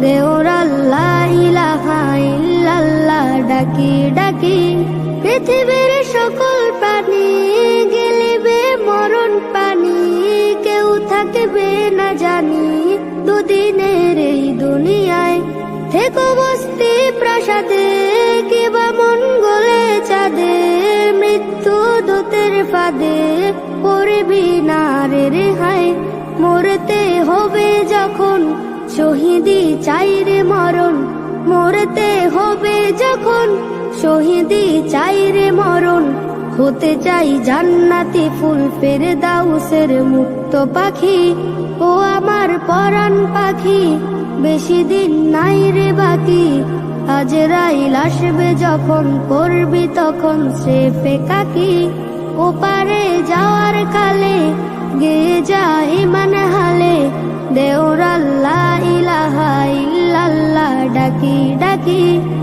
দেওর আল্লাহ ইলাহা ইল্লাল্লাহ ডাকি ডাকি। পৃথিবীর সকল প্রাণী গেলিবে মরণ পানি, কেউ থাকবে না জানি দুদিনের এই দুনিয়ায়। থেকো বস্তি প্রাসাদে কিবা মঙ্গলে চাঁদে, মৃত্যু দূতের ফাঁদে পড়বি না রে রেহাই। মরতে হবে যখন শহীদি চাই রে মরণ, মরতে হবে যখন শহীদি চাই রে মরণ। হতে চাই জান্নাতি ফুল ফেরদাউসের মুক্ত পাখি, ও আমার পরাণ পাখি বেশি দিন নাই রে বাকি। আজরাইল আসবে যখন করবি তখন স্রেফে কাকি। ওপারে যাওয়ার কালে গেয়ে যা ইমান হালে, দেওর আল্লাহ ইলাহা ইল্লাল্লাহ ডাকি ডাকি।